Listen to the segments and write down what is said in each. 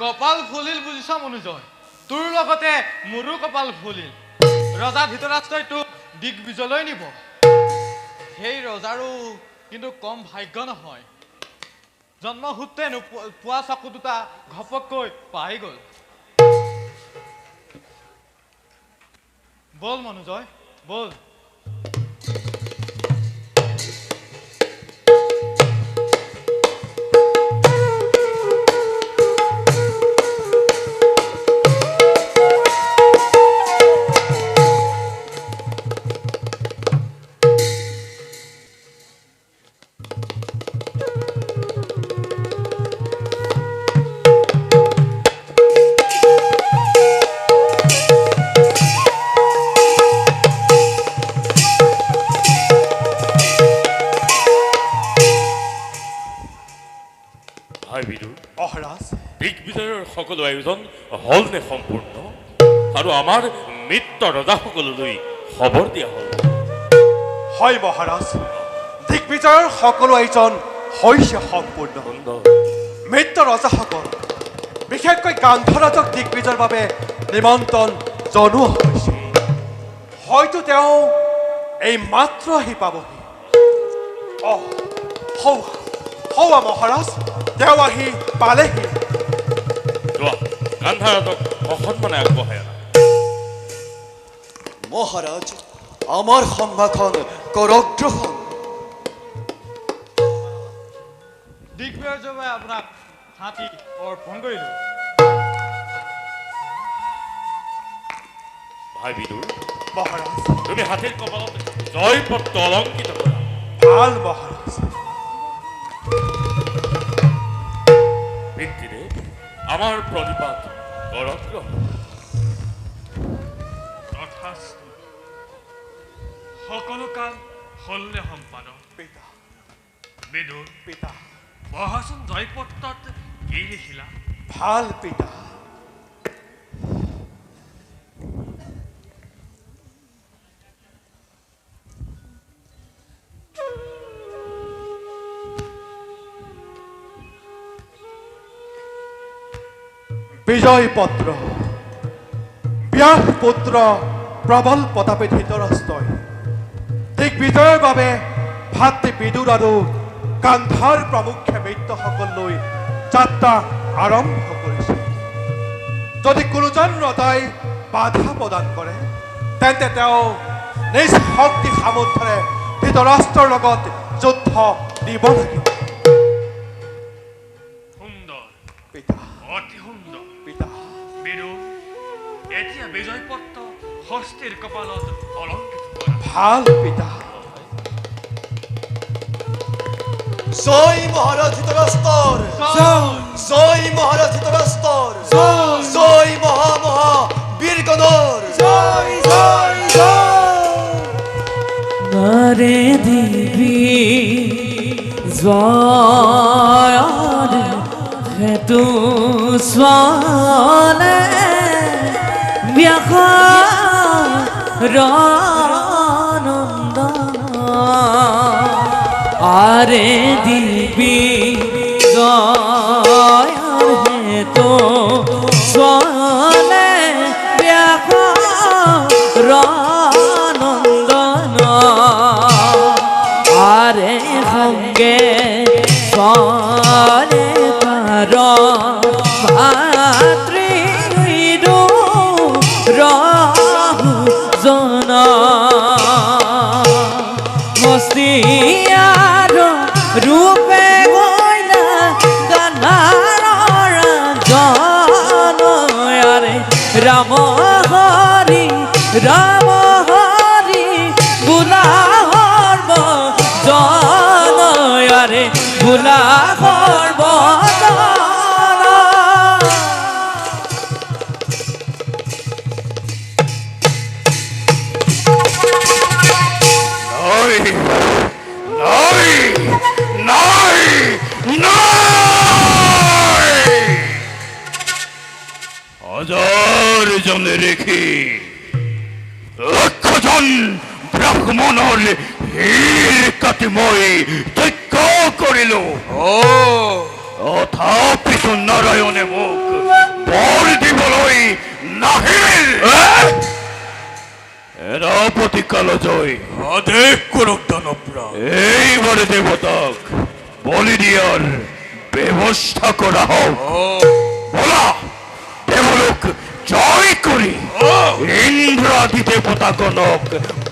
কপাল ফুলিল বুজিছ মনোজয়, তোৰ লগতে মোৰো কপাল ফুলিল। ৰজা ধৃতৰাষ্ট্ৰই তোক দিগ্বিজয়লৈ নিব। সেই ৰজাৰো কিন্তু কম ভাগ্য নহয়। জন্মসূত্ৰে পোৱা চকু দুটা ঘপককৈ পাই গ'ল। বল মনোজয় বল। দিগ্বিজয়ৰ সকলো আয়োজন হল নে সম্পূৰ্ণ? আৰু আমাৰ মিত্ৰ ৰজাসকললৈ খবৰ দিয়া হল? হয় মহাৰাজ, দিগ্বিজয়ৰ সকলো আয়োজন হৈছে সম্পূৰ্ণ। মিত্ৰ ৰজাসকল, বিশেষকৈ গান্ধাৰাজক দিগ্বিজয়ৰ বাবে নিমন্ত্ৰণ জনোৱা হৈছে। হয়তো তেওঁ এই মাত্ৰ আহি পাবহি। হৌৱা মহাৰাজ, তেওঁ আহি পালেহি। গান্ধাৰাজক অসন্মানে আগবঢ়াই আনা। মহাৰাজ, আমাৰ সম্ভাষণ কৰক গ্ৰহণ। দিগ্বিজয়ে আপোনাক হাতী অৰ্পণ কৰিলো। ভাই বিদুৰ, মহাৰাজ তুমি হাতীৰ কপালত জয়পত্ৰ অলংকিত কৰা। ভাল মহাৰাজ। পিতৃদেৱ, আমাৰ প্ৰণিপাত কৰক গ্ৰহণ। সকলো কাম হলনে সম্পাদক? পিতা বিদুৰ, পিতা বহাচোন জয়পত্ৰত কি লিখিলা? ভাল পিতা। বিজয় পত্ৰ, ব্যাসপুত্ৰ প্ৰবল প্ৰতাপে ধৃতৰাষ্ট্ৰই দিগ্বিজয়ৰ বাবে ভাতৃ বিদুৰ আৰু গান্ধাৰ প্ৰমুখ্যে মিত্ৰসকললৈ যাত্ৰা আৰম্ভ কৰিছে। যদি কোনোজন ৰজাই বাধা প্ৰদান কৰে, তেন্তে তেওঁ নিজ শক্তি সামৰ্থ্যৰে ধৃতৰাষ্ট্ৰৰ লগত যুদ্ধ দিব লাগিব। সুন্দৰ, পিতা অতি সুন্দৰ। পিতা বিদুৰ, এতিয়া বিজয় পত্ৰ হস্তীৰ কপালত অলংকিত কৰা। ভাল পিতা। জয় মহাৰাজ ধৃতৰাষ্ট্ৰৰ, জয় মহাৰাজ ধৃতৰাষ্ট্ৰৰ, জয় মহা বীৰগণৰ। নাৰে দিবি জয় হেতু স্বালে ব্যাঘ্ৰানন্দ আৰে দিবি জয় হেতু স্বালে ব্যাঘ্ৰানন্দন আরে সঙ্গে সরে তার ভাতৃ রাহু জন মস্তিয়ার রূপে গইলা গানার জন আরে রাম হরি রাম হরি বুলা হর্ব জন আরে বুলা হর্ব হাজার জনে রেখে লক্ষজন ব্রাহ্মণর হীর কাটিময় যজ্ঞ করিল। তথাপি নারায়ণে মুখ বৰ দিবলৈ নাহিল সেনাপতি কালজয় আদেশ কৰক দানৱৰাজ। এইবাৰে দেৱতাক বলি দিয়াৰ ব্যৱস্থা কৰা হওক বলা দেৱলোক জয় কৰি ইন্দ্ৰাদি দেৱতাগণক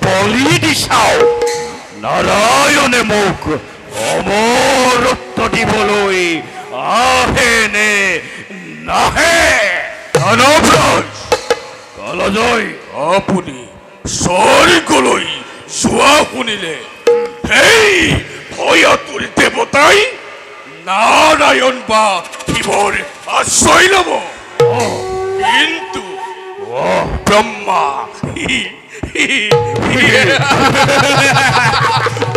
বলি দি চাও নাৰায়ণে মোক অমৰত্ব দিবলৈ আহে নে নাহে দানৱৰাজ কালজয় আপুনি স্বৰ্গলৈ যোৱা শুনিলে সেই ভয়াতুৰ দেৱতাই নাৰায়ণ বা শিৱৰ আশ্ৰয় ল'ব কিন্তু ব্ৰহ্মা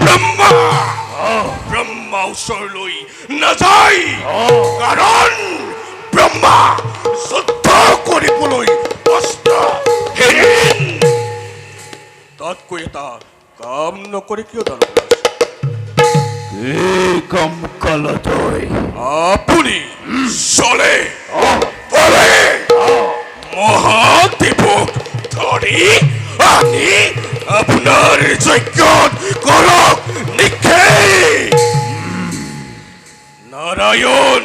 ব্ৰহ্মা ব্ৰহ্মা ওচৰলৈ নাযায় কাৰণ ব্ৰহ্মা যুদ্ধ কৰিবলৈ অস্ত্ৰহীন। তাতকৈ এটা কাম নকৰে কিয় দানৱৰাজ? এই কাম কালজয় আপুনি চলে বলে মহাদেৱক ধৰি আনি আপোনাৰ যজ্ঞত কৰক নিক্ষেপ। নাৰায়ণ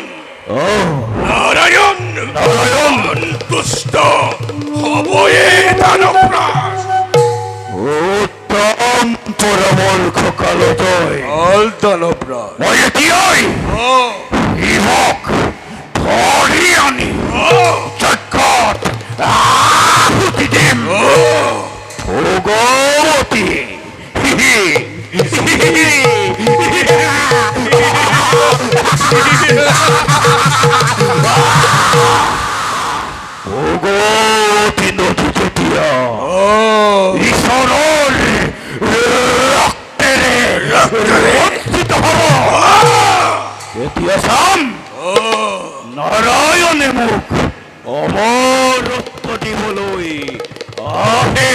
নাৰায়ণ নাৰায়ণ সন্তুষ্ট হ'বয়ে দানৱৰাজ। উত্তম পৰামৰ্শ কালজয় দানৱৰাজ মই এতিয়াই শিৱক ধৰি আনি যজ্ঞত আহুতি দিম ভগৱতী ভগৱতী নদী যেতিয়া ঈশ্বৰৰ ৰক্তেৰে ৰঞ্জিত হ'ব তেতিয়া চাম নাৰায়ণে মোক অমৰত্ব দিবলৈ আহে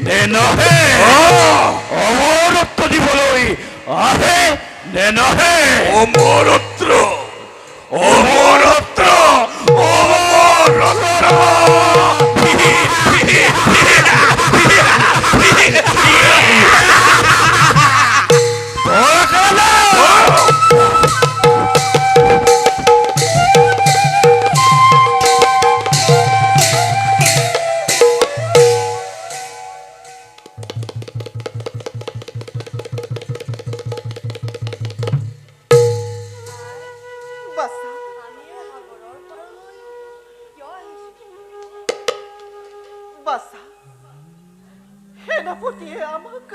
নে নাহে অমৰত্ব দিবলৈ আহে নে নাহে অমৰত্ব অমৰত্ব অমৰত্ব বাছা সেনাপতিয়ে আমাক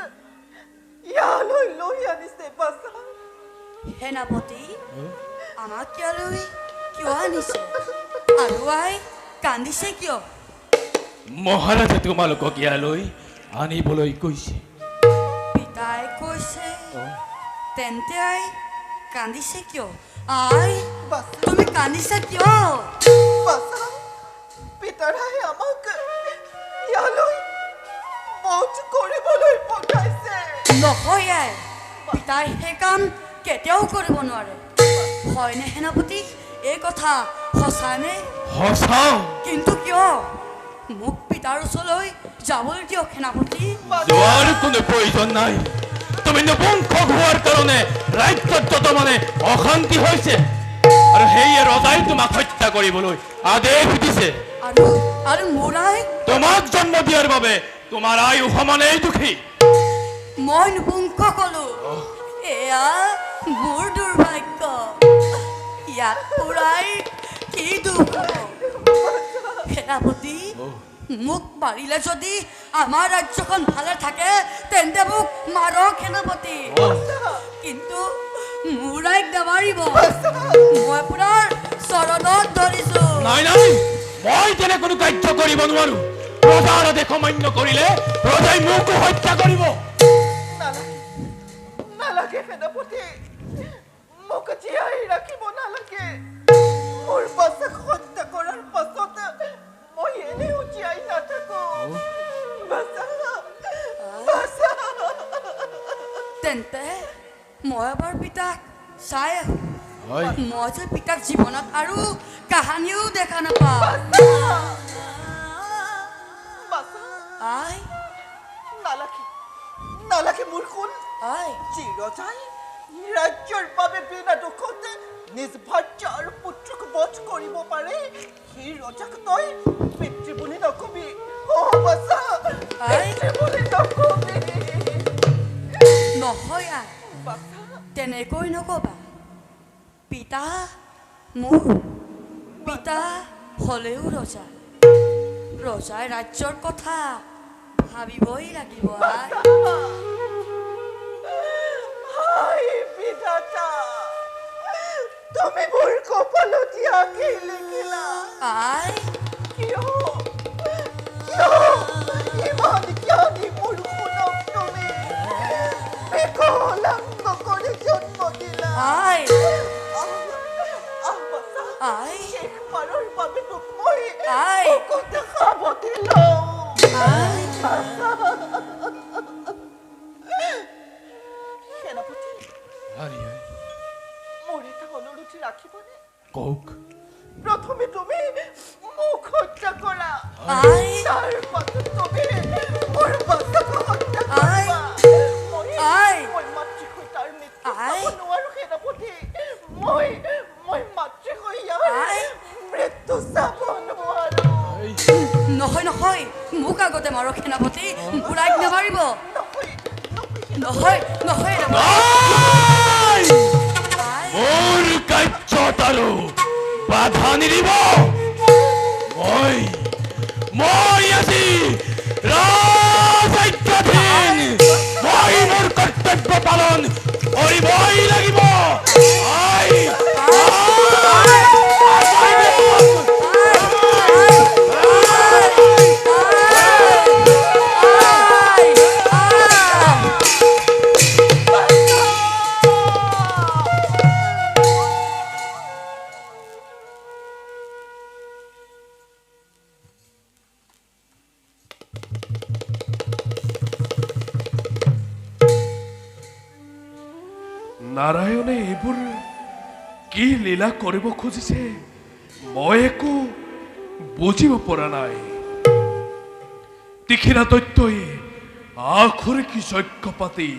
ইয়ালৈ লৈ আনিছে বাছা। সেনাপতি আমাক ইয়ালৈ কিয় আনিছে আৰু আই কান্দিছে কিয়? মহাৰাজে তোমালোকক ইয়ালৈ আনিবলৈ কৈছে। পিতাই কৈছে তেন্তে আই কান্দিছে কিয়? আই বাছা তুমি কান্দিছা কিয়? বাছা পিতাৰাই আমাক ইয়ালৈ বধ কৰিবলৈ পঠাইছে। নহয় আই পিতাই সেই কাম কেতিয়াও কৰিব নোৱাৰে। হয়নে সেনাপতি? এই কথা সঁচানে? সঁচা কিন্তু কিয়? মোক পিতাৰ ওচৰলৈ যাবলৈ দিয়ক সেনাপতি। যোৱাৰ কোনো প্ৰয়োজন নাই। তুমি নপুংসক হোৱাৰ কাৰণে ৰাজ্যত যত মানে অশান্তি হৈছে আৰু সেয়ে ৰজাই তোমাক হত্যা কৰিবলৈ আদেশ দিছে। আৰু আৰু মোৰ আই তোমাক জন্ম দিয়াৰ বাবে তোমাৰ আয়ু সমানেই দুখী। মই নপুংস কলো এয়া মোৰ দুৰ্ভাগ্য। ইয়াত পুৰাই কি দুখ হ'ব? সেনাপতি মোক মাৰিলে যদি আমাৰ ৰাজ্যখন ভালে থাকে তেন্তে মোক মাৰক সেনাপতি। কিন্তু মোৰ আইক নামাৰিব। মই আপোনাৰ চৰণত ধৰিছো। নাই নাই মই তেনে কোনো কাৰ্য কৰিব নোৱাৰো। ৰজাৰ আদেশ অমান্য কৰিলে ৰজাই মোকো হত্যা কৰিব। নালাগে নালাগে সেনাপতি মোক জীয়াই ৰাখিব নালাগে। মোৰ বাছাক হত্যা কৰাৰ পাছত মই এনেও জীয়াই নাথাকো। বাছা বাছা তেন্তে মই এবাৰ পিতাক চাই আহো। মই যে পিতাক জীৱনত আৰু কাহানিও দেখা নাপাওঁ আই নালাগে মোৰ শুন আই যি ৰজাই ৰাজ্যৰ বাবে বিনা দুখতে নিজ ভাৰ্য আৰু পুত্ৰক বধ কৰিব পাৰে সেই ৰজাক তই পিতৃ বুলি নকবি বাছা পিতৃ বুলি নকবি নহয় আই বাছা তেনেকৈ নকবা পিতা মোৰ পিতা হ'লেও ৰজাই ৰাজ্যৰ কথা ভাবিবই লাগিব আই হাই বিধাতা তুমি মোৰ কপালতি আঁকি লিখিলা আই কিয় ইমান জ্ঞানী মোৰ শুনক তুমি বিকলাংগ কৰি জন্ম দিলা আই বাছা আই শেষবাৰৰ বাবে তোক মই আই কথা খাব দিলোঁ আই সেনাপতি মোৰ এটা অনুৰোধ ৰাখিবনে কওক প্ৰথমে তুমি মোক হত্যা কৰা আই তাৰ পাছত তুমি মোৰ বাচ্চাক হত্যা আই কৰিবা আই মই মাতৃ হৈ তাৰ মৃত্যু আই চাব নোৱাৰো সেনাপতি মই মাতৃ হৈ ইয়াৰ আই মৃত্যু চাব নোৱাৰো নহয় মোক আগতে মাৰক সেনাপতি বুঢ়াইক নেমাৰিব নহয় নহয় নাই! আই মোৰ কাৰ্যত আৰু বাধা নিদিব মই আজি ৰাজধানী মই মোৰ কৰ্তব্য পালন কৰিবই লাগিব আই নাৰায়ণে এইবোৰ কি লীলা কৰিব খুজিছে মই একো বুজিব পৰা নাই তীখিৰা দৈত্যই আখৰিক যজ্ঞ পাতি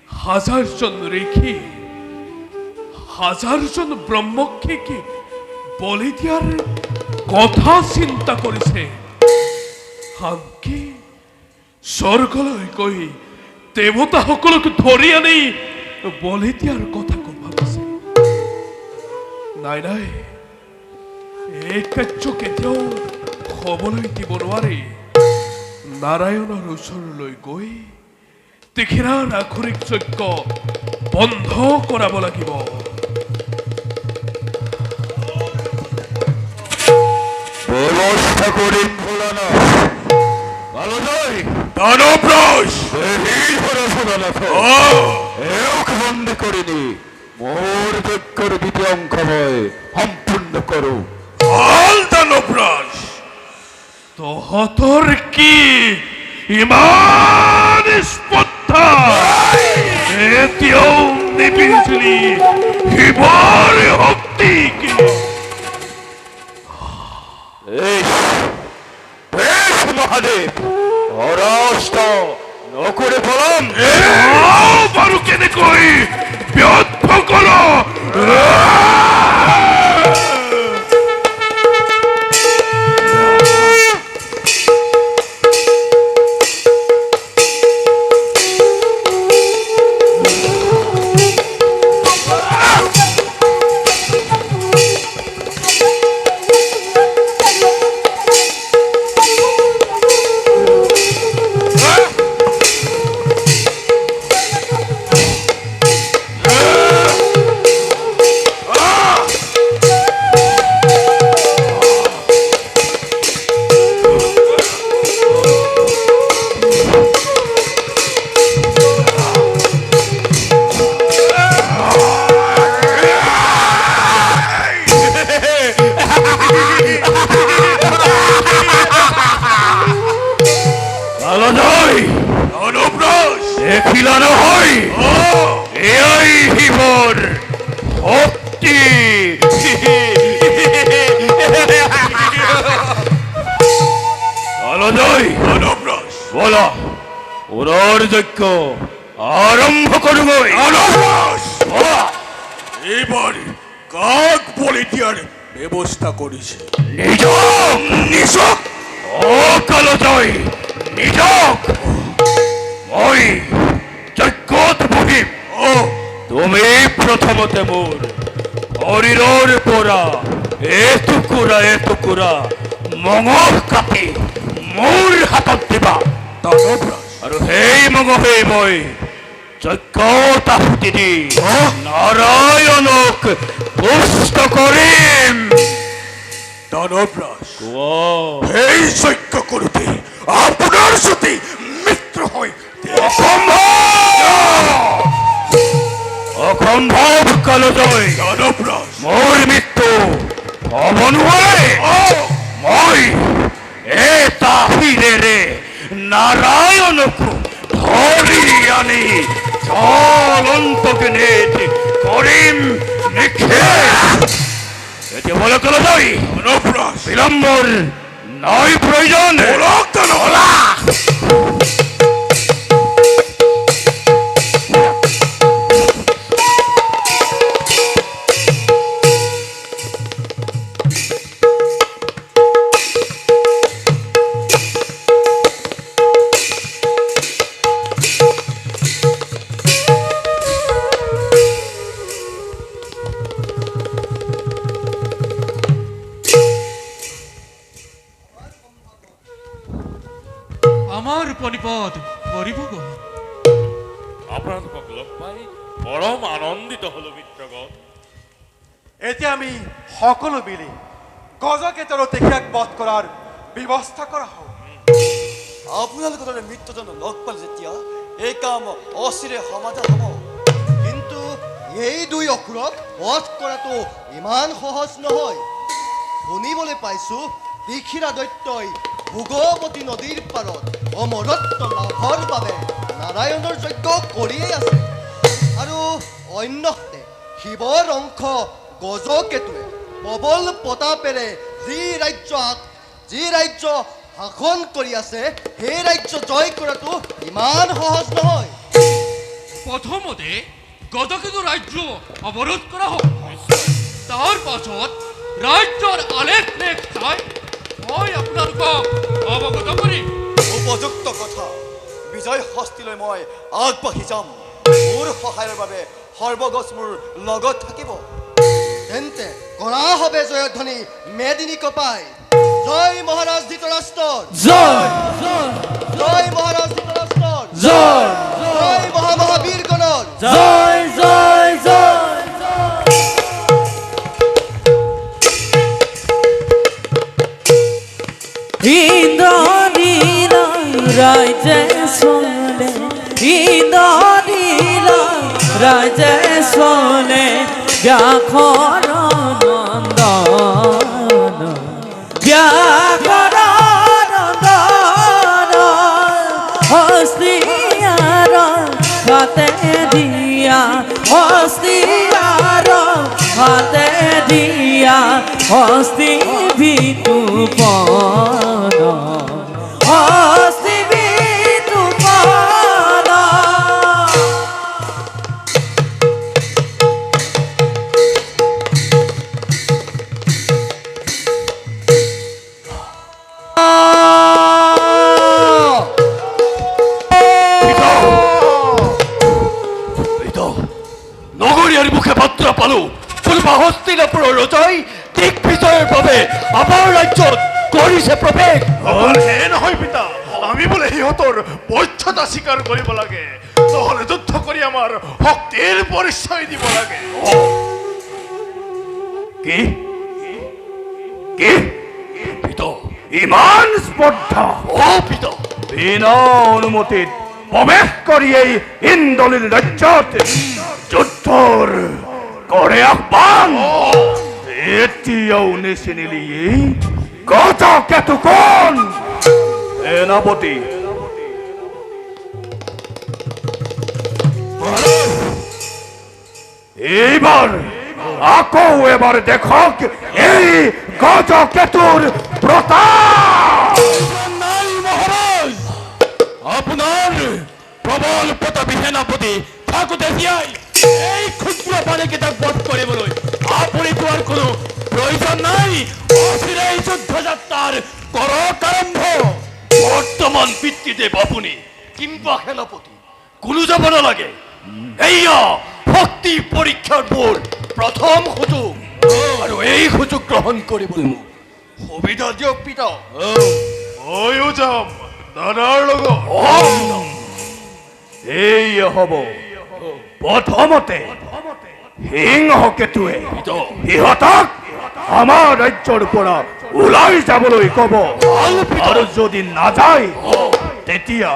হাজাৰজন ঋষি হাজাৰজন ব্ৰহ্মক্ষীক বলি দিয়াৰ কথা চিন্তা কৰিছে আনকি স্বৰ্গলৈ গৈ দেৱতাসকলক ধৰি আনি বলি দিয়াৰ কথা ভাবিছে নাই এই কাৰ্য কেতিয়াও হ'বলৈ দিব নোৱাৰি নাৰায়ণৰ ওচৰলৈ গৈ তীখিৰাৰ আখৰিক যজ্ঞ বন্ধ কৰাব লাগিব ব্যৱস্থা কৰিম ভোলানা দানৱৰাজ এওক বন্দী কৰি নি মোৰ যজ্ঞৰ দ্বিতীয় অংশ মই সম্পূৰ্ণ কৰো দানৱৰাজ তহঁতৰ কি ইমান স্পৰ্ধা এতিয়াও নিবিজলি শিৱৰ শক্তি কি মহাদেৱ অৰাষ্ট নকৰে পলম বাৰু কেনেকৈ ব্যৰ্থ কৰ দেখিলা নহয় এয়াই শিৱৰ শক্তি শক্তি আলোদয় অনব্রস বলা ওরার যজ্ঞ আরম্ভ করবই অনব্রস এবার কাক বলি দিয়ার ব্যবস্থা করেছে নিজক নিশক ও কালোদয় নিজক মই যজ্ঞত বহিম ও তুমি প্রথমতে মোর শৰীৰৰ পৰা এটুকুৰা মঙহ কাটি মোৰ হাতত দিবা অনব্ৰস আৰু সেই মঙহে মই যজ্ঞত আহুতি দি নাৰায়ণক পুষ্ট কৰিম অনব্ৰস কোৱা এই যজ্ঞ কৰতে আপনাৰ সাথে মিত্ৰ হয় অসম্ভৱ কালজয় অনব্ৰস মোৰ মৃত্যু হ'ব নোৱাৰে মই এটা শিৰেৰে নাৰায়ণকো ধৰি আনি জ্বলন্ত গণিত কৰিম নিক্ষেপ এতিয়া বলে কালজয় অনব্ৰস বিলম্বৰ নাই প্ৰয়োজন ওলা আমাৰ পণিপদ পৰিবগৈ আপোনালোকক লগ পাই পৰম আনন্দিত হলো মিত্ৰগণ এতিয়া আমি সকলো মিলি গজকেতনৰ তেখেতক বধ কৰাৰ ব্যৱস্থা কৰা হওক আপোনালোকৰ দৰে মৃত্যুজন লগ পালে যেতিয়া এই কাম অচিৰে সমাধান হ'ব কিন্তু এই দুই অসুৰক বধ কৰাটো ইমান সহজ নহয় শুনিবলৈ পাইছো দীক্ষিৰা দৈত্যই ভোগৱতী নদীৰ পাৰত অমৰত্ব লাভৰ বাবে নাৰায়ণৰ যজ্ঞ কৰিয়েই আছে আৰু অন্যহাতে শিৱৰ অংশ গজকেতুৱে প্ৰবল প্ৰতাপেৰে যি ৰাজ্য শাসন কৰি আছে সেই ৰাজ্য জয় কৰাটো ইমান সহজ নহয় প্ৰথমতে গজকেতু ৰাজ্য অৱৰোধ কৰা হওক তাৰ পাছত ৰাজ্যৰ আলেখ লেখ চাই মই আপোনালোকক অৱগত কৰিম উপযুক্ত কথা বিজয় হস্তিলৈ মই আগবাঢ়ি যাম মোৰ সহায়ৰ বাবে সৰ্বগছ মোৰ লগত থাকিব তেন্তে কৰা হবে জয়ধ্বনি মেদিনী কপাই জয় মহাৰাজ ধৃতৰাষ্ট্ৰৰ জয় জয় মহাৰাজ ধৃতৰাষ্ট্ৰৰ জয় জয় মহামহাবীৰগণৰ জয় জয় জয় ইন্দ্রনীল রাজে সোনে ইন্দ্রনীল রাজে সোনে ব্যাঘর নন্দন ব্যাঘর নন্দন হস্তিয়ার হাতে দিয়া হস্তিয়ার হাতে দিয়া হস্তি বিতুপন হস্তি বিতুপন নগৰীয়াৰ মুখে বাৰ্তা পালো কোনোবা হস্তিনাপুৰৰ ৰজাই দিগ্বিজয়ৰ বাবে আমাৰ ৰাজ্যত কৰিছে প্ৰৱেশ হে নহয় পিতা আমি বোলে সিহঁতৰ বৈধতা স্বীকাৰ কৰিব লাগে নহলে যুদ্ধ কৰি আমাৰ শক্তিৰ পৰিচয় দিব লাগে কি কি পিত ইমান স্পৰ্ধা অ পিত বিনা অনুমতিত প্ৰৱেশ কৰি এই ইন্দ্ৰলীল ৰাজ্যত যুদ্ধৰ কৰে আহ্বান এতিয়াও নিচিনিলি গজকেতু কোন সেনাপতি এইবাৰ আকৌ এবাৰ দেখক এই গজকেতুৰ প্ৰতাপ। নাই মহাৰাজ, আপনাৰ প্ৰবল প্ৰতাপী সেনাপতি থাকোতে জীয়াই এই ক্ষুদ্ৰ পানিকেইটাক বধ কৰিবলৈ আপুনি কোৱাৰ কোনো প্ৰয়োজন নাই। অচিৰেই যুদ্ধযাত্ৰাৰ কৰক আৰম্ভ। বৰ্তমান পিতৃদেৱ আপুনি কিম্বা সেনাপতি কোনো যাব নালাগে। এয়া শক্তি পৰীক্ষাৰ মোৰ প্ৰথম সুযোগ, আৰু এই সুযোগ গ্ৰহণ কৰিবলৈ মোক সুবিধা দিয়ক পিতা। ময়ো যাম দাদাৰ লগত। এই হ'ব প্ৰথমতে সিংহকেতুৱে সিহঁতক আমাৰ ৰাজ্যৰ পৰা ওলাই যাবলৈ ক'ব, আৰু যদি নাযায় তেতিয়া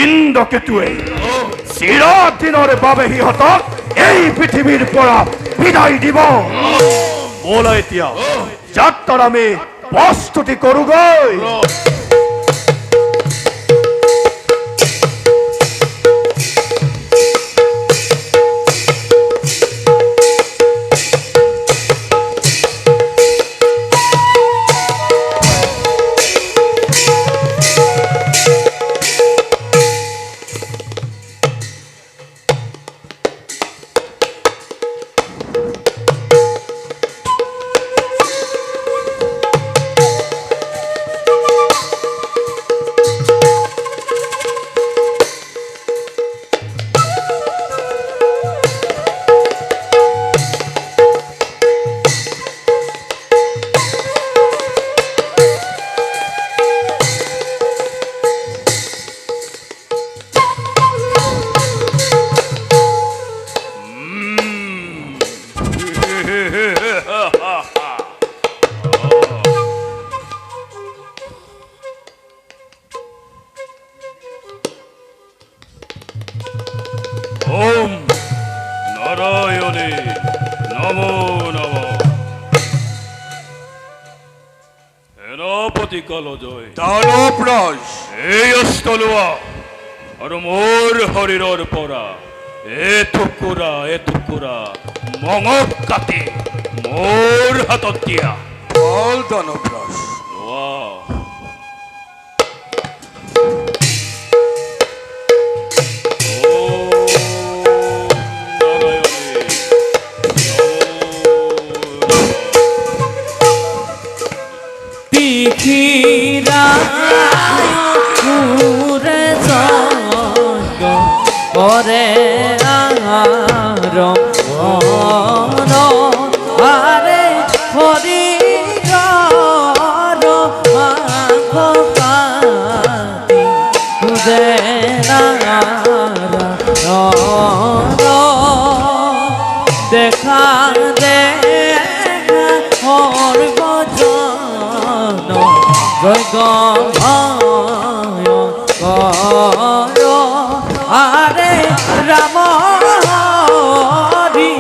ইন্দ্ৰকেতুৱে চিৰদিনৰ বাবে সিহঁতক এই পৃথিৱীৰ পৰা বিদায় দিব। ব'লা এতিয়া যাত্ৰাৰ আমি প্ৰস্তুতি কৰোগৈ। ওম নাৰায়ণে নমো নমঃ। সেনাপতি কালজয় দানৱৰাজ এই অস্ত্ৰ লোৱা আৰু মোৰ শৰীৰৰ পৰা এটুকুৰা মঙহ কাটি মোৰ হাতত দিয়া। ভাল দানৱৰাজ। লোৱা। করে আরে হরি দেখা দে হর বজন জয় আরে রাম হরি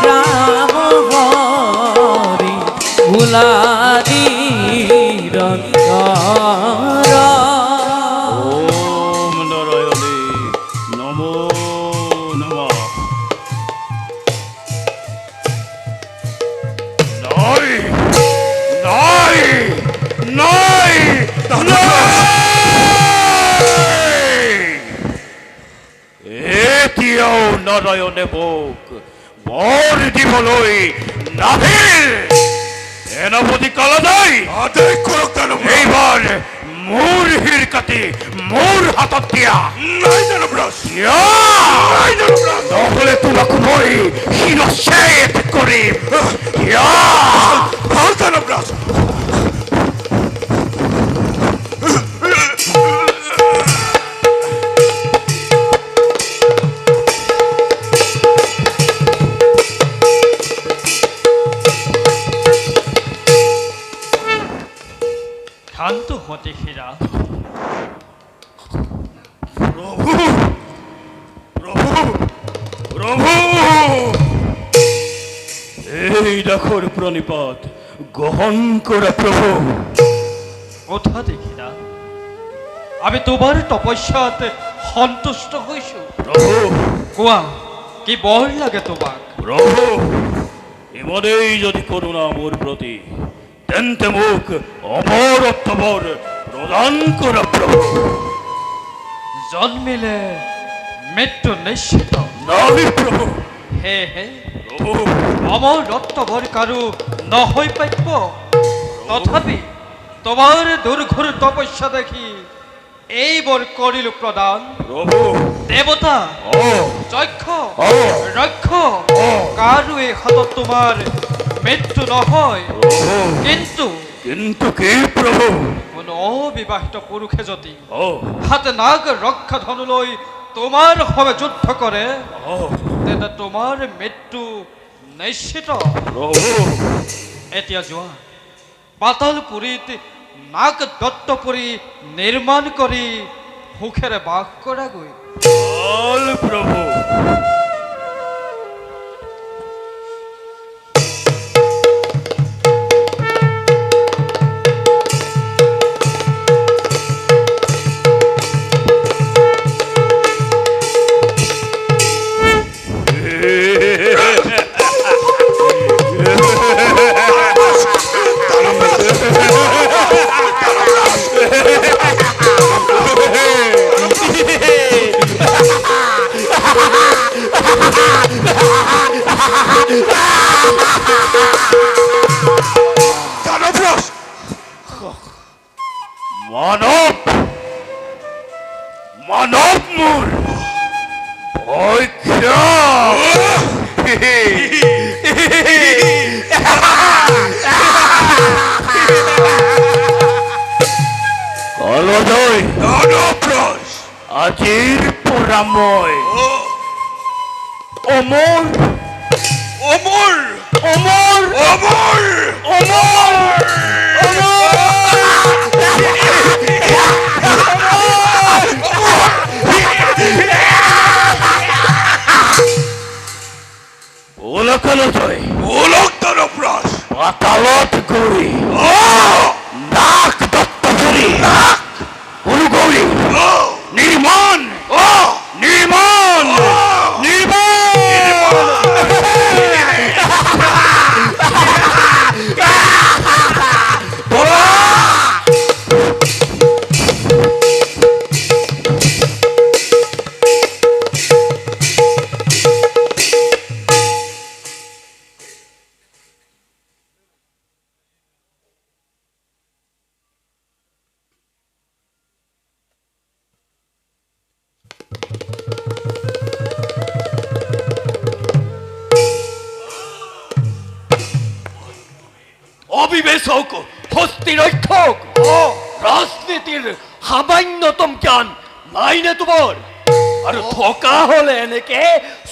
রাম হরি ভুলারি ওম নারায়ণে নমো নমঃ। নাই নাই নাই এতিয়াও নাৰায়ণে মোক বৰ দিবলৈ নাহিল। সেনাপতি কালজয় আদেশ কৰক দানৱৰাজ। এইবাৰ মোৰ শিৰ কাটি মোৰ হাতত দিয়া। নাই দানৱৰাজ। নাই দানৱৰাজ। নহ'লে তোমাক মই শিৰচ্ছেদ কৰিম। ভাল দানৱৰাজ। শান্ত হতে হেৰা প্ৰভু প্ৰভু প্ৰভু এই দেখৰ প্ৰণিপাত গ্ৰহণ কৰা প্ৰভু। কথা দেখি না আমি তোমাৰ তপস্যাত সন্তুষ্ট হইছো। প্ৰভু কোৱা কি বৰ লাগে তোমাক? প্ৰভু ইমনেই যদি কৰুণা মোৰ প্ৰতি তেন্তে মোক অমৰত্বৰ প্ৰদান কৰা প্ৰভু। জন্মিলে মৃত্যু নিশ্চিত। নাহি প্ৰভু। সেয়েহে প্ৰভু অমৰত্বৰ কাৰো নহয় প্ৰাপ্য। তথাপি তোমাৰ দুৰ্ঘোৰ তপস্যা দেখি এইবোৰ কৰিলো প্ৰদান। প্ৰভু দেৱতা যক্ষ ৰক্ষ কাৰোৱে হাতত তোমাৰ মৃত্যু নহয়। কিন্তু কিন্তু কি প্ৰভু? কোনো অবিবাহিত পুৰুষে যদি অ হাতে নাগ ৰক্ষা ধনু লৈ তোমাৰ সবে যুদ্ধ কৰে অ তেন্তে তোমাৰ মৃত্যু নিশ্চিত। প্ৰভু এতিয়া যোৱা পাতালপুৰীত নাগ দত্তপুৰী নিৰ্মাণ কৰি সুখেৰে বাস কৰাগৈ। বল প্ৰভু। মানৱ মানৱ মোৰ ভক্ষা। কলদৈ আজিৰ পৰা মই অমৰ অমৰ অমৰ অমৰ অমৰ ওলকলতৈ পাতালত গৈ নাক দত্তপুৰী গুৰুগৌৰী নিৰ্মাণ নিৰ্মাণ অবিবেচক হস্তি ৰক্ষক ৰাজনীতিৰ সামান্যতম জ্ঞান নাইনে তোমাৰ? আৰু থকা হলে এনেকে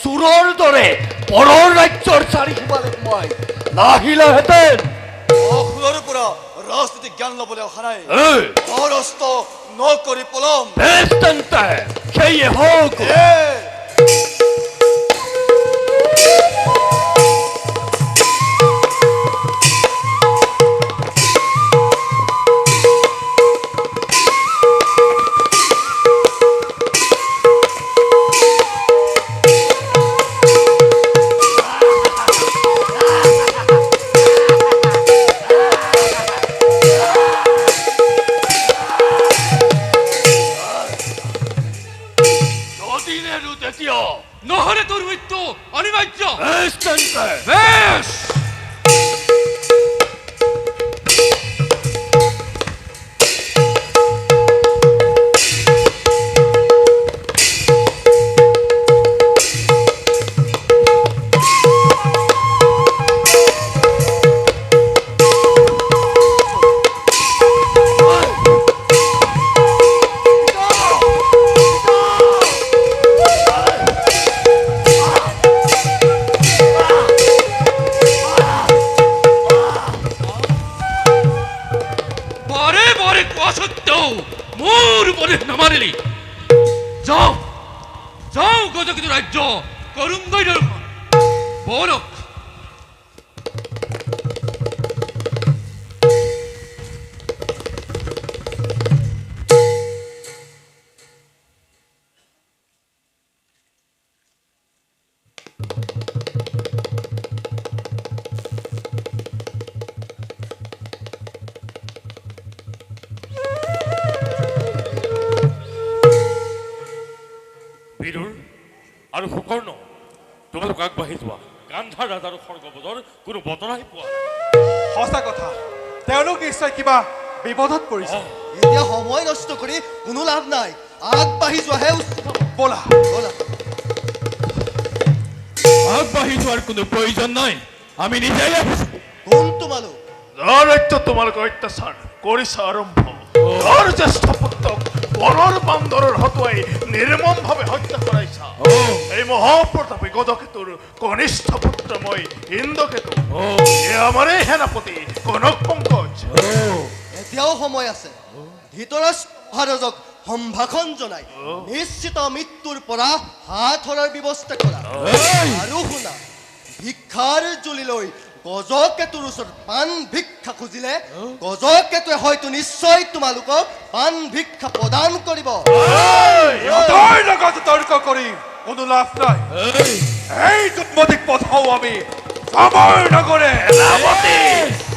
চোৰৰ দৰে পৰৰ ৰাজ্যৰ চাৰিসীমালে সোমাই নাহিলেহেঁতেন। অসুৰৰ পৰা ৰাজনীতি জ্ঞান ল'বলৈ অহা নাই। এই, অৰস্ত নকৰি পলম। বেছ তেন্তে সেয়ে হওক। নহলে তোৰ মৃত্যু অনিবাৰ্য। বেছ তেন্তে বেশ মোৰ উপদেশ নামানিলি। যাও যাও গজকেতু ৰাজ্য কৰুঙ্গই দৰ্শন বলক। বিদুৰ আৰু সুকৰ্ণ তোমালোক আগবাঢ়ি যোৱা গান্ধাৰ ৰাজাৰ স্বৰ্গপদৰ কোনো বতৰাই পোৱা নাই। সঁচা কথা তেওঁলোক নিশ্চয় কিবা বিপদত পৰিছে এতিয়া সময় নষ্ট কৰি কোনো লাভ নাই আগবাঢ়ি যোৱাহে উচিত ব'লা ব'লা আগবাঢ়ি যোৱাৰ কোনো প্ৰয়োজন নাই আমি নিজেই আহিছো কোন তোমালোক যাৰ তোমালোকে অত্যাচাৰ কৰিছা আৰম্ভ যাৰ জ্যেষ্ঠ পুত্ৰক বনৰ বান্দৰৰ হতুৱাই নিৰ্মমভাৱে হত্যা কৰাইছা এই মহাপ্ৰতাপী গজকেতুৰ কনিষ্ঠ পুত্ৰ মই ইন্দ্ৰকেতু আমাৰে সেনাপতি কনক পংকজ এতিয়াও সময় আছে ধৃতৰাষ্ট্ৰ মহাৰাজক সম্ভাষণ জনাই নিশ্চিত মৃত্যুৰ পৰা হাত সৰাৰ ব্যৱস্থা কৰা আৰু শুনা ভিক্ষাৰ জুলি লৈ গজকেতুৰ ওচৰত পাণ ভিক্ষা খুজিলে গজকেতুৱে হয়তো নিশ্চয় তোমালোকক পাণ ভিক্ষা প্ৰদান কৰিব সিহঁতৰ লগত তৰ্ক কৰি কোনো লাভ নাই এই দুৰ্মতিক পঠাও আমি আমাৰ নগৰে সেনাপতি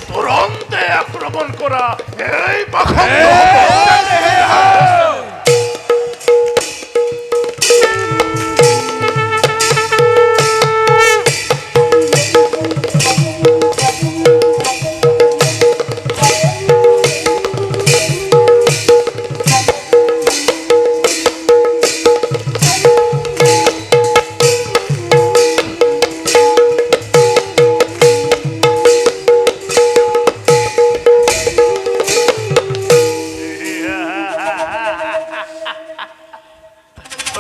তুৰন্তে আক্ৰমণ কৰা এই পাখণ্ড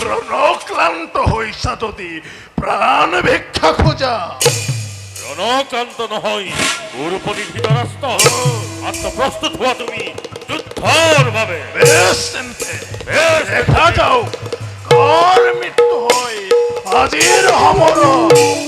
ৰণক্লান্ত হৈছা যদি প্ৰাণ ভিক্ষা খোজা ৰণক্লান্ত নহয় গুৰুপতি ধৃতৰাষ্ট্ৰ মাত্ৰ প্ৰস্তুত হোৱা তুমি যুদ্ধৰ বাবে বেছ তেন্তে দেখা যাওক কাৰ মৃত্যু হয় আজিৰ সমৰত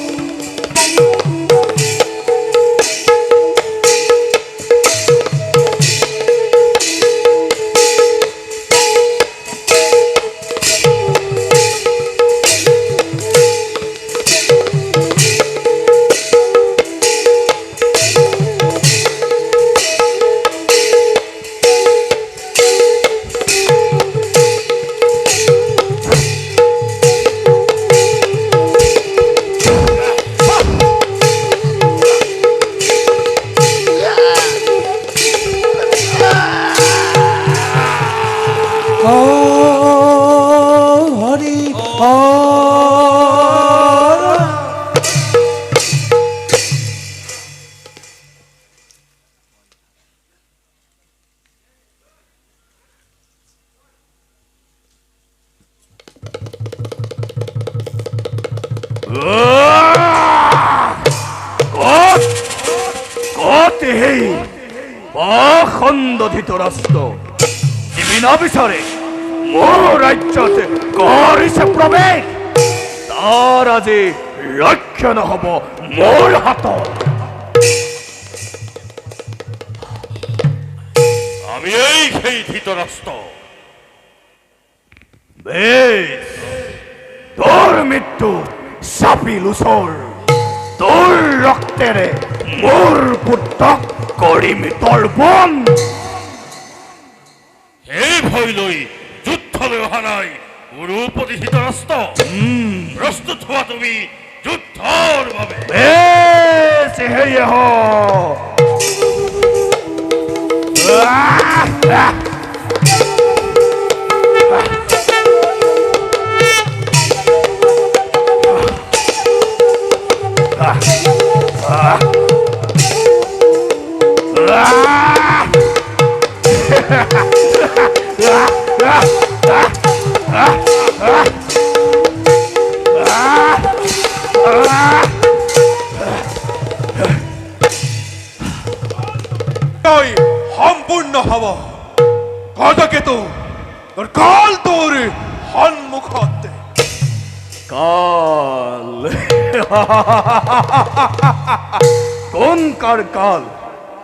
পাখণ্ড ধৃতৰাষ্ট্ৰ বিনা বিচাৰে মোৰ ৰাজ্যত কৰিছে প্ৰৱেশ তাৰ আজি লক্ষ্য নহব মোৰ হাতত আমি এই সেই ধৃতৰাষ্ট্ৰ বেশ তোৰ মৃত্যু চাপিল ওচৰ তোৰ ৰক্তেৰে মোৰ পুত্ৰক কৰিম তৰ্পণ এই ভয় লৈ যুদ্ধলৈ অহা নাই গুৰুপতি ধৃতৰাষ্ট্ৰ প্ৰস্তুত হোৱা তুমি যুদ্ধৰ বাবে বেশ সেয়ে হ সম্পূৰ্ণ হব গজকেতু তোৰ কাল তোৰ সন্মুখত কাল কোন কাৰ কাল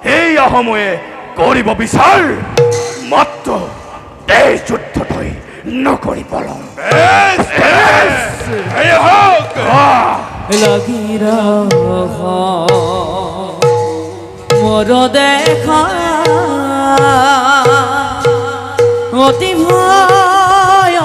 সেয়া সময়ে কৰিব বিচাৰ মাত্ৰ এই যুদ্ধটোই নকৰি পলম লাগি ৰহ মোৰ দেখা অতি ভয়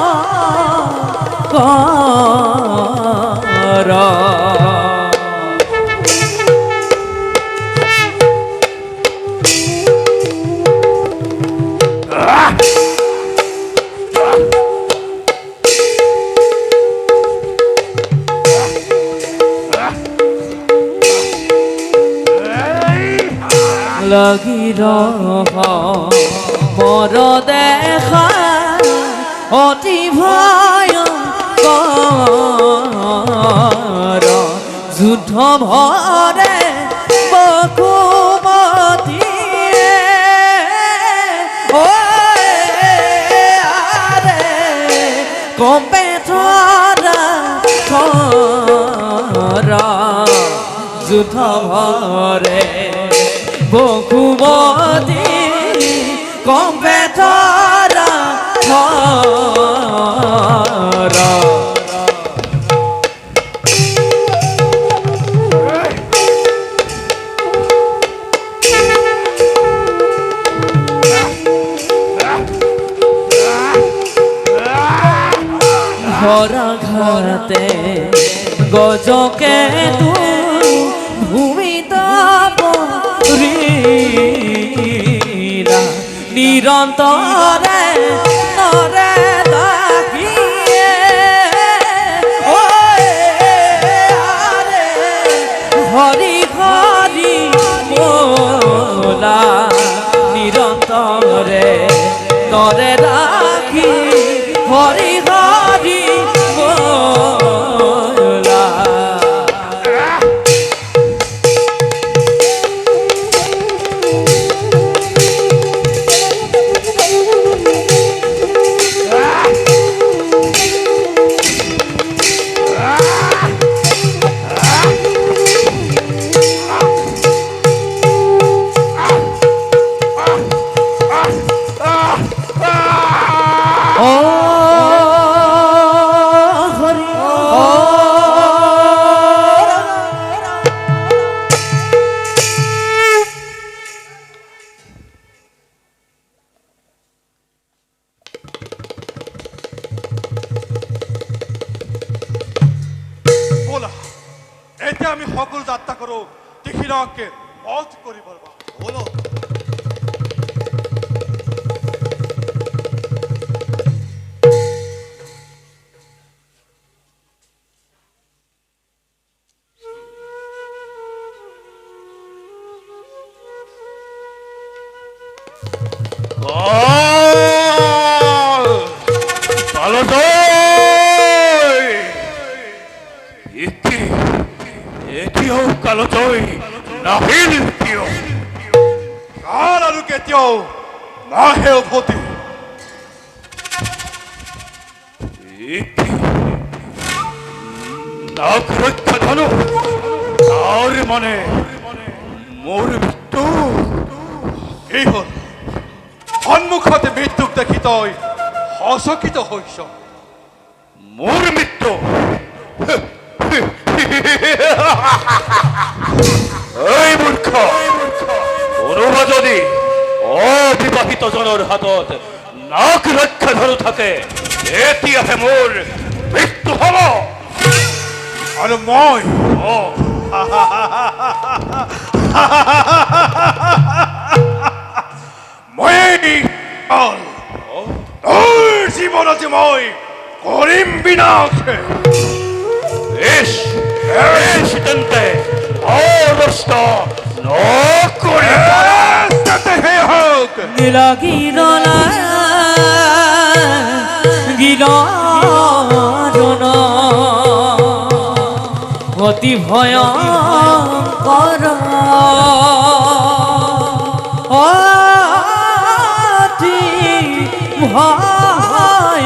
লাগি ৰহ মৰ দেখা অতি ভয়ংকৰ যুদ্ধ ভৰে বসুমতীয়ে কম্পে ধৰা যুদ্ধ ভৰে বসুমতী কম্পে ধৰা ঘাতে গজকে তু ভূমিত নিৰন্তৰে নৰে লাগিয়ে হৰি হৰি বোলা নিৰন্তৰে নৰে ৰাখি হৰি হৰি বোলা ব'লা এতিয়া আমি সকলো যাত্ৰা কৰোঁ তীখিৰকে বধ কৰিবৰ বাবে ব'লো এতিয়াও কালজয় নাহিল কিয়? কাল আৰু কেতিয়াও নাহে উভতি নাগ ৰক্ষা ধনু তাৰ মানে মোৰ মৃত্যু এই হ'ল সন্মুখতে মৃত্যুক দেখি তই সচকিত হৈছ মোৰ মৃত্যু এই মূৰ্খ কোনোবা যদি অবিবাহিতজনৰ হাতত নাগ ৰক্ষা ধনু থাকে এতিয়াহে মোৰ মৃত্যু হ'ব আৰু মই মই তোৰ জীৱনতে মই কৰিম বিনাশ তেন্তে অৱস্থ নকৰি তাতেহে হওক নীলগিৰলা গিৰণ অতি ভয়ংকৰ অতি ভয়ংকৰ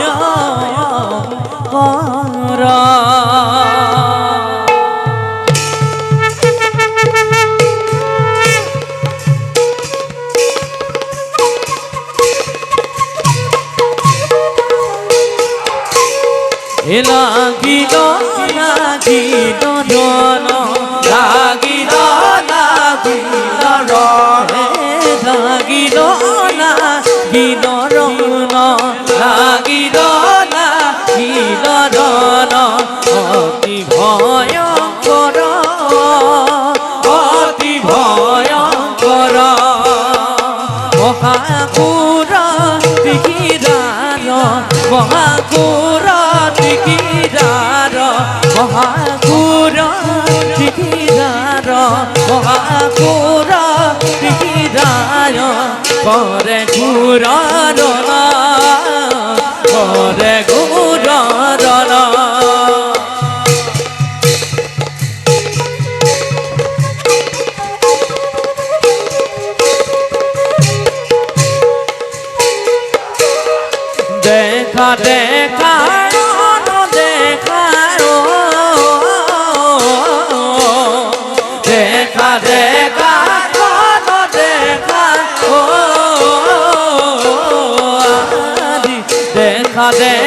লাগিল লাগিল ৰণ লাগিল লাগিল ৰহে লাগিল লাগিল ৰণ লাগিল লাগিল ৰণ অতি ভয়ংকৰ অতি ভয়ংকৰ মহাকুৰ মহাকুৰ মহাকুৰ মহাকুৰ করে ঘুরনা করে ঘুরনা দেখা দেখা দেখা দেখা দেখা দেখা দেখা দেখা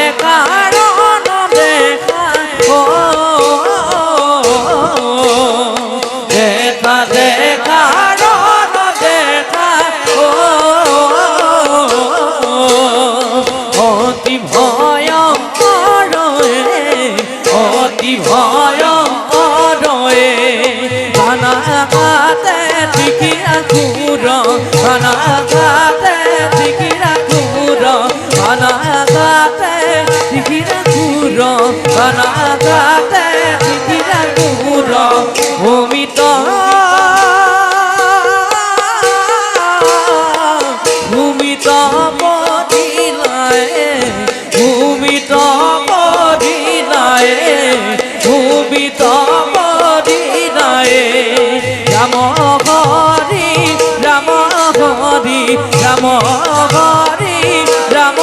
দেখা দেখা দেখা দেখা অতি ভয়ঙ্কর অতি ভয়ঙ্কর খানা খাতে ঠিকই রাখুর খানা খাতে ঠিকই রাখুর খানা খাতে ঠিকই রাখুর খানা খাতে ঠিকই রাখুর ভূমিত ভূমিত পদিলায় ভূমিত পদিলায় ভূমিত পদিলায় রাম হরি রাম হরি রাম হরি রাম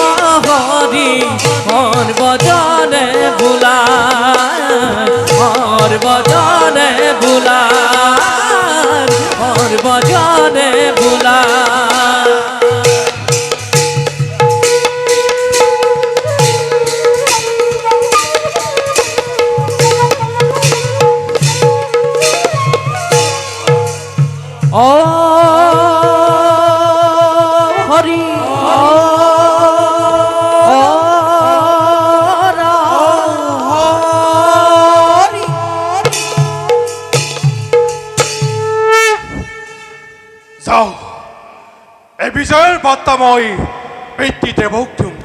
হরি সর্বজনে বুলা সর্বজনে বুলা সর্বজনে বুলা ও হরি যাও এই বিজয়ের বার্তাময় পিতৃদেবক তুমি